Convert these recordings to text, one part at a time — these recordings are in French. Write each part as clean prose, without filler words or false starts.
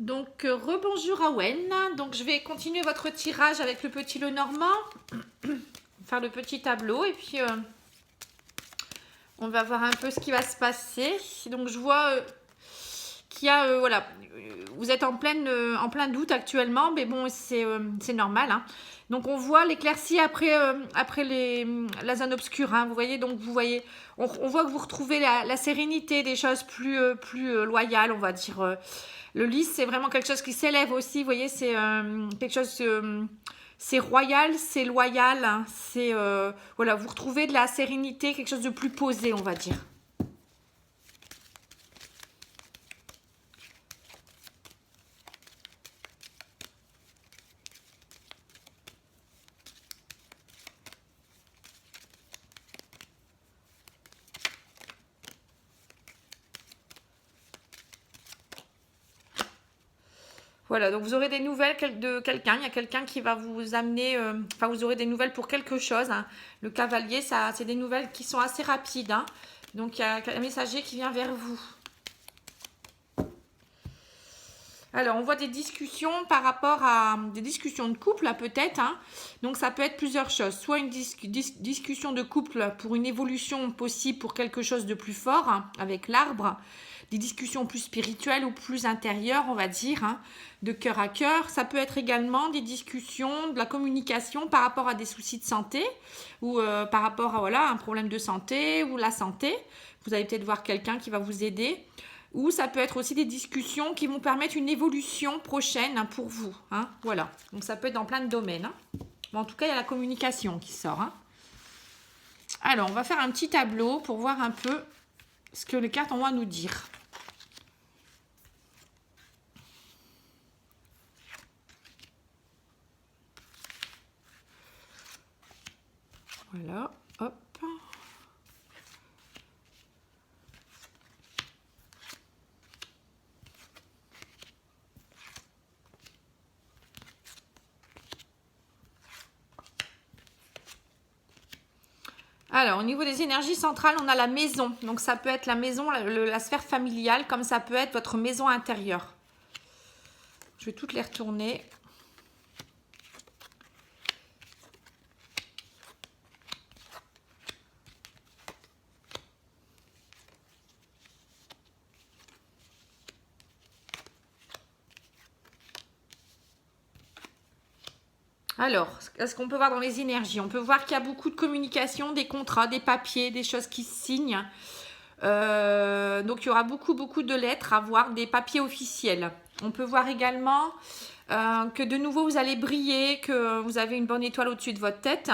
Donc, rebonjour Awen. Donc, je vais continuer votre tirage avec le petit Lenormand. Faire le petit tableau et puis on va voir un peu ce qui va se passer. Donc, je vois qu'il y a, voilà, vous êtes en plein doute actuellement, mais bon, c'est normal. Hein. Donc, on voit l'éclaircie après la zone obscure. Hein, vous voyez, donc vous voyez, on voit que vous retrouvez la sérénité, des choses plus loyales, on va dire. Le lys, c'est vraiment quelque chose qui s'élève aussi. Vous voyez, c'est quelque chose, c'est royal, c'est loyal. Hein, c'est voilà, vous retrouvez de la sérénité, quelque chose de plus posé, on va dire. Voilà, donc vous aurez des nouvelles de quelqu'un. Il y a quelqu'un qui va vous amener, enfin vous aurez des nouvelles pour quelque chose. Hein. Le cavalier, ça, c'est des nouvelles qui sont assez rapides. Hein. Donc il y a un messager qui vient vers vous. Alors, on voit des discussions par rapport à des discussions de couple, peut-être. Hein. Donc, ça peut être plusieurs choses. Soit une discussion de couple pour une évolution possible pour quelque chose de plus fort, hein, avec l'arbre. Des discussions plus spirituelles ou plus intérieures, on va dire, hein, de cœur à cœur. Ça peut être également des discussions, de la communication par rapport à des soucis de santé ou par rapport à voilà, un problème de santé ou la santé. Vous allez peut-être voir quelqu'un qui va vous aider. Ou ça peut être aussi des discussions qui vont permettre une évolution prochaine pour vous. Hein, voilà. Donc ça peut être dans plein de domaines. Hein. Mais en tout cas, il y a la communication qui sort. Hein. Alors, on va faire un petit tableau pour voir un peu ce que les cartes ont à nous dire. Voilà. Hop. Alors, au niveau des énergies centrales, on a la maison. Donc, ça peut être la maison, la sphère familiale, comme ça peut être votre maison intérieure. Je vais toutes les retourner. Alors, ce qu'on peut voir dans les énergies, on peut voir qu'il y a beaucoup de communication, des contrats, des papiers, des choses qui se signent. Donc, il y aura beaucoup de lettres à voir, des papiers officiels. On peut voir également que de nouveau, vous allez briller, que vous avez une bonne étoile au-dessus de votre tête.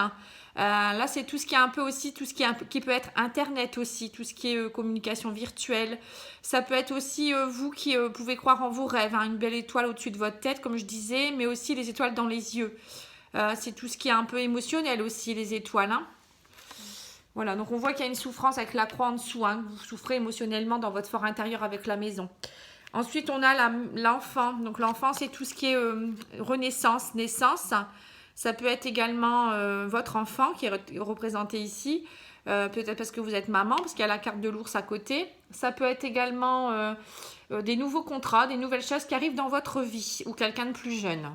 Là, c'est tout ce qui est un peu aussi, tout ce qui peut être Internet aussi, tout ce qui est communication virtuelle. Ça peut être aussi vous qui pouvez croire en vos rêves, hein, une belle étoile au-dessus de votre tête, comme je disais, mais aussi les étoiles dans les yeux. C'est tout ce qui est un peu émotionnel aussi, les étoiles. Hein. Voilà, donc on voit qu'il y a une souffrance avec la croix en dessous. Hein. Vous souffrez émotionnellement dans votre fort intérieur avec la maison. Ensuite, on a l'enfant. Donc l'enfant, c'est tout ce qui est renaissance, naissance. Ça peut être également votre enfant qui est représenté ici. Peut-être parce que vous êtes maman, parce qu'il y a la carte de l'ours à côté. Ça peut être également des nouveaux contrats, des nouvelles choses qui arrivent dans votre vie ou quelqu'un de plus jeune.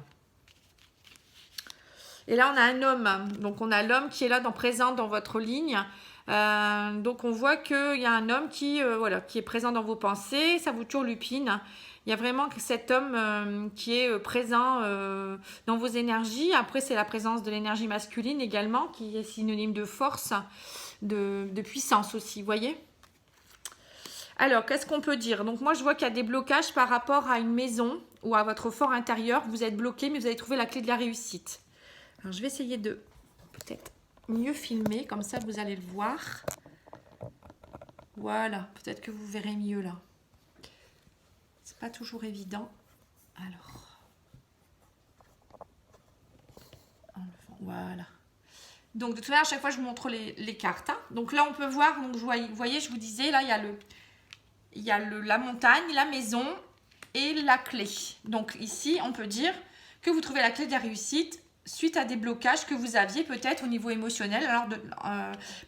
Et là, on a un homme. Donc, on a l'homme qui est là, présent dans votre ligne. Donc, on voit qu'il y a un homme qui est présent dans vos pensées. Ça vous turlupine. Il y a vraiment cet homme qui est présent dans vos énergies. Après, c'est la présence de l'énergie masculine également, qui est synonyme de force, de puissance aussi, vous voyez ? Alors, qu'est-ce qu'on peut dire ? Donc, moi, je vois qu'il y a des blocages par rapport à une maison ou à votre fort intérieur. Vous êtes bloqué, mais vous avez trouvé la clé de la réussite. Alors, je vais essayer de peut-être mieux filmer, comme ça vous allez le voir. Voilà, peut-être que vous verrez mieux là. C'est pas toujours évident. Alors, voilà. Donc, de toute façon, à chaque fois, je vous montre les cartes. Hein. Donc là, on peut voir, donc, vous voyez, je vous disais, là, il y a la montagne, la maison et la clé. Donc ici, on peut dire que vous trouvez la clé de la réussite suite à des blocages que vous aviez peut-être au niveau émotionnel. Alors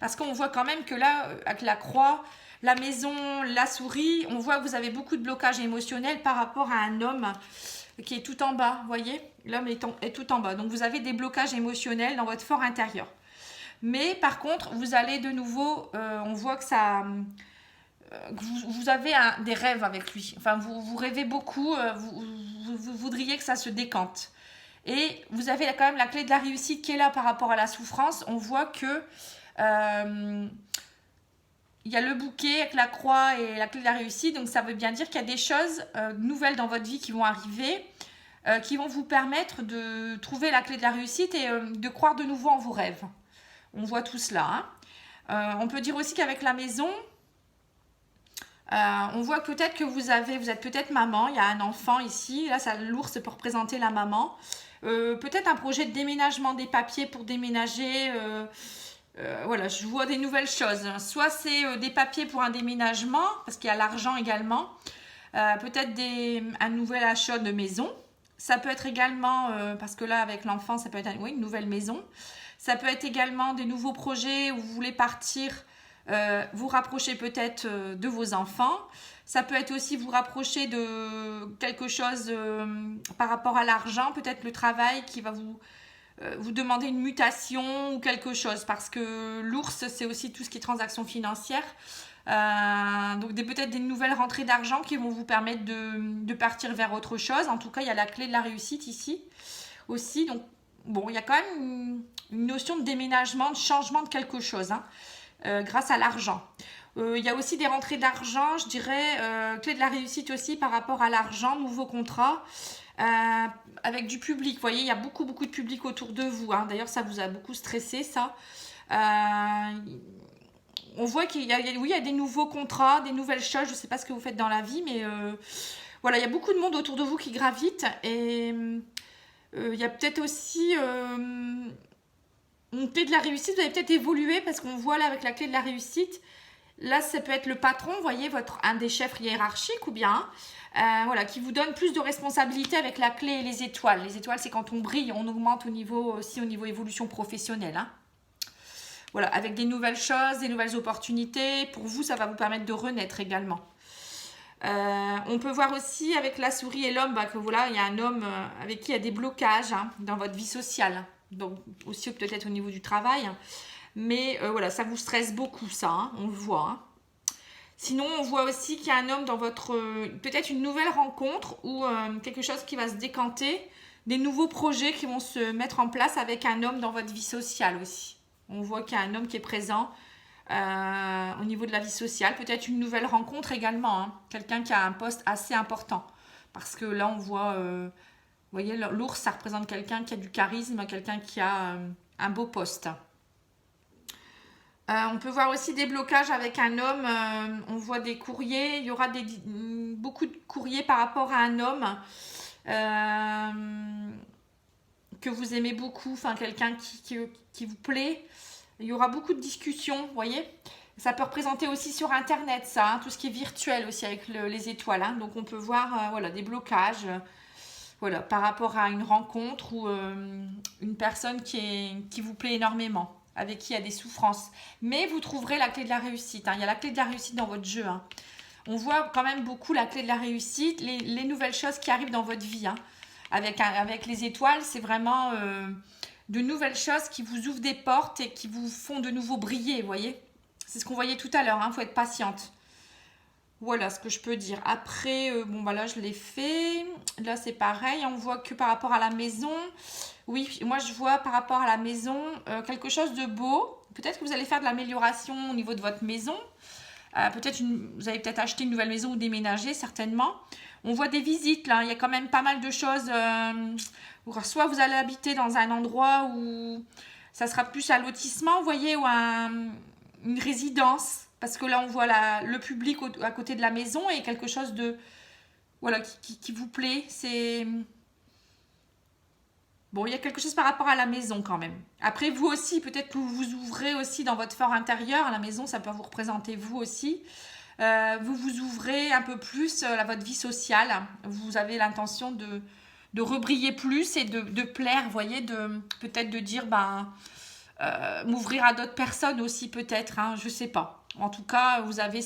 parce qu'on voit quand même que là, avec la croix, la maison, la souris, on voit que vous avez beaucoup de blocages émotionnels par rapport à un homme qui est tout en bas, vous voyez, l'homme est tout en bas. Donc vous avez des blocages émotionnels dans votre fort intérieur. Mais par contre, vous allez de nouveau, on voit que ça... vous avez des rêves avec lui. Enfin, vous rêvez beaucoup, vous voudriez que ça se décante. Et vous avez quand même la clé de la réussite qui est là par rapport à la souffrance. On voit que il y a le bouquet avec la croix et la clé de la réussite. Donc ça veut bien dire qu'il y a des choses nouvelles dans votre vie qui vont arriver, qui vont vous permettre de trouver la clé de la réussite et de croire de nouveau en vos rêves. On voit tout cela. Hein. On peut dire aussi qu'avec la maison, on voit peut-être que vous êtes peut-être maman, il y a un enfant ici. Là, l'ours peut représenter la maman. Peut-être un projet de déménagement des papiers pour déménager. Voilà, je vois des nouvelles choses. Soit c'est des papiers pour un déménagement, parce qu'il y a l'argent également. Peut-être un nouvel achat de maison. Ça peut être également, parce que là, avec l'enfant, ça peut être une nouvelle maison. Ça peut être également des nouveaux projets où vous voulez partir, vous rapprocher peut-être de vos enfants. Ça peut être aussi vous rapprocher de quelque chose par rapport à l'argent, peut-être le travail qui va vous demander une mutation ou quelque chose. Parce que l'ours, c'est aussi tout ce qui est transactions financières. Donc peut-être des nouvelles rentrées d'argent qui vont vous permettre de partir vers autre chose. En tout cas, il y a la clé de la réussite ici aussi. Donc bon, il y a quand même une notion de déménagement, de changement de quelque chose, hein, grâce à l'argent. Il y a aussi des rentrées d'argent, je dirais, clé de la réussite aussi par rapport à l'argent, nouveau contrat, avec du public. Vous voyez, il y a beaucoup de public autour de vous. Hein. D'ailleurs, ça vous a beaucoup stressé, ça. On voit qu'il y a des nouveaux contrats, des nouvelles choses. Je ne sais pas ce que vous faites dans la vie, mais voilà, il y a beaucoup de monde autour de vous qui gravite. Et il y a peut-être aussi une clé de la réussite. Vous avez peut-être évolué parce qu'on voit là avec la clé de la réussite. Là, ça peut être le patron, vous voyez, un des chefs hiérarchiques ou bien, voilà, qui vous donne plus de responsabilité avec la clé et les étoiles. Les étoiles, c'est quand on brille, on augmente aussi au niveau évolution professionnelle. Hein. Voilà, avec des nouvelles choses, des nouvelles opportunités. Pour vous, ça va vous permettre de renaître également. On peut voir aussi avec la souris et l'homme que voilà, il y a un homme avec qui il y a des blocages hein, dans votre vie sociale. Donc aussi peut-être au niveau du travail. Mais voilà, ça vous stresse beaucoup ça, hein, on le voit. Hein. Sinon, on voit aussi qu'il y a un homme dans votre... peut-être une nouvelle rencontre ou quelque chose qui va se décanter. Des nouveaux projets qui vont se mettre en place avec un homme dans votre vie sociale aussi. On voit qu'il y a un homme qui est présent au niveau de la vie sociale. Peut-être une nouvelle rencontre également. Hein. Quelqu'un qui a un poste assez important. Parce que là, on voit... vous voyez, l'ours, ça représente quelqu'un qui a du charisme, quelqu'un qui a un beau poste. On peut voir aussi des blocages avec un homme. On voit des courriers. Il y aura beaucoup de courriers par rapport à un homme que vous aimez beaucoup. Enfin, quelqu'un qui vous plaît. Il y aura beaucoup de discussions, vous voyez. Ça peut représenter aussi sur Internet, ça. Hein, tout ce qui est virtuel aussi avec les étoiles. Hein. Donc, on peut voir voilà, des blocages voilà, par rapport à une rencontre ou une personne qui vous plaît énormément, avec qui il y a des souffrances. Mais vous trouverez la clé de la réussite. Hein. Il y a la clé de la réussite dans votre jeu. Hein. On voit quand même beaucoup la clé de la réussite, les nouvelles choses qui arrivent dans votre vie. Hein. Avec les étoiles, c'est vraiment de nouvelles choses qui vous ouvrent des portes et qui vous font de nouveau briller, vous voyez. C'est ce qu'on voyait tout à l'heure, il faut être patiente. Voilà ce que je peux dire. Après, bon, bah là, je l'ai fait. Là, c'est pareil. On voit que par rapport à la maison, oui, moi, je vois par rapport à la maison quelque chose de beau. Peut-être que vous allez faire de l'amélioration au niveau de votre maison. Peut-être vous allez peut-être acheter une nouvelle maison ou déménager, certainement. On voit des visites, là. Il y a quand même pas mal de choses. Soit vous allez habiter dans un endroit où ça sera plus un lotissement, vous voyez, ou une résidence. Parce que là, on voit le public à côté de la maison et quelque chose de voilà qui vous plaît. C'est bon, il y a quelque chose par rapport à la maison quand même. Après, vous aussi, peut-être que vous vous ouvrez aussi dans votre fort intérieur. La maison, ça peut vous représenter vous aussi. Vous vous ouvrez un peu plus à votre vie sociale. Vous avez l'intention de rebriller plus et de plaire, vous voyez, peut-être de dire, m'ouvrir à d'autres personnes aussi peut-être, hein, je sais pas. En tout cas, vous avez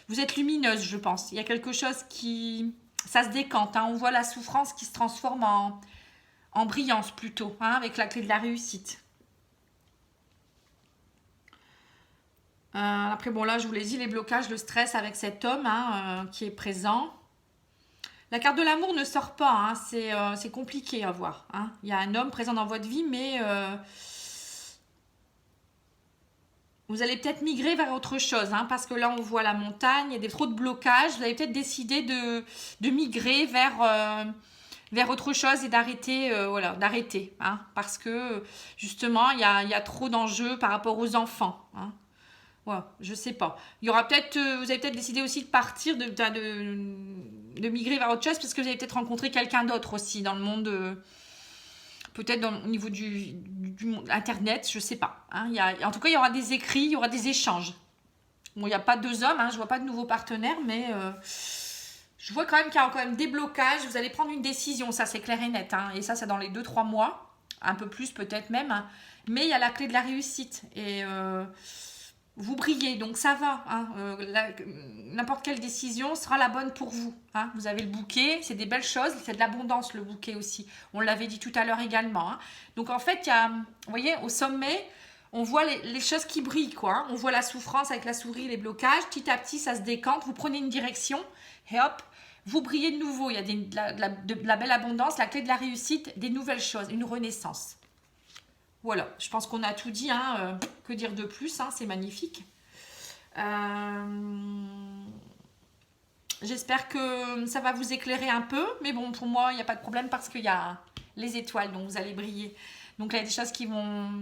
vous êtes lumineuse, je pense. Il y a quelque chose ça se décante, hein. On voit la souffrance qui se transforme en brillance plutôt, hein, avec la clé de la réussite. Après, bon, là, je vous l'ai dit, les blocages, le stress avec cet homme, hein, qui est présent. La carte de l'amour ne sort pas, hein, c'est compliqué à voir, hein. Il y a un homme présent dans votre vie, mais vous allez peut-être migrer vers autre chose, hein, parce que là, on voit la montagne, il y a trop de blocages. Vous allez peut-être décider de migrer vers autre chose et d'arrêter, voilà, d'arrêter, hein, parce que justement, il y a trop d'enjeux par rapport aux enfants, hein. Ouais, je sais pas. Il y aura peut-être, vous avez peut-être décidé aussi de partir, de migrer vers autre chose, parce que vous avez peut-être rencontré quelqu'un d'autre aussi dans le monde, peut-être au niveau du monde internet, je sais pas, hein. En tout cas, il y aura des écrits, il y aura des échanges. Bon, il n'y a pas deux hommes, hein, je vois pas de nouveaux partenaires, mais je vois quand même qu'il y a quand même des blocages. Vous allez prendre une décision, ça c'est clair et net, hein, et ça c'est dans les 2-3 mois, un peu plus peut-être même, hein. Mais il y a la clé de la réussite et vous brillez, donc ça va, hein, n'importe quelle décision sera la bonne pour vous, hein. Vous avez le bouquet, c'est des belles choses, c'est de l'abondance le bouquet aussi, on l'avait dit tout à l'heure également, hein. Donc en fait, vous voyez, au sommet, on voit les choses qui brillent, quoi, hein. On voit la souffrance avec la souris, les blocages, petit à petit ça se décante, vous prenez une direction et hop, vous brillez de nouveau, il y a de la belle abondance, la clé de la réussite, des nouvelles choses, une renaissance. Voilà, je pense qu'on a tout dit, hein, que dire de plus, hein, c'est magnifique. J'espère que ça va vous éclairer un peu, mais bon, pour moi, il n'y a pas de problème parce qu'il y a les étoiles, donc vous allez briller. Donc là, il y a des choses qui vont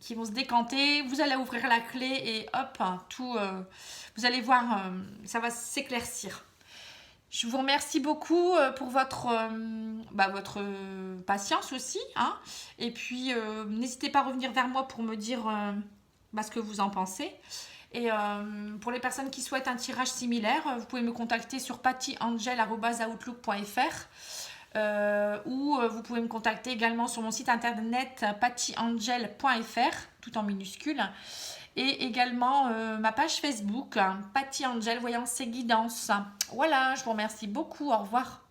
se décanter, vous allez ouvrir la clé et hop, tout, vous allez voir, ça va s'éclaircir. Je vous remercie beaucoup pour votre patience aussi, hein. Et puis, n'hésitez pas à revenir vers moi pour me dire ce que vous en pensez. Et pour les personnes qui souhaitent un tirage similaire, vous pouvez me contacter sur pattyangel@outlook.fr ou vous pouvez me contacter également sur mon site internet pattyangel.fr, tout en minuscule. Et également ma page Facebook, Patty Angel, Voyance et Guidance. Voilà, je vous remercie beaucoup. Au revoir.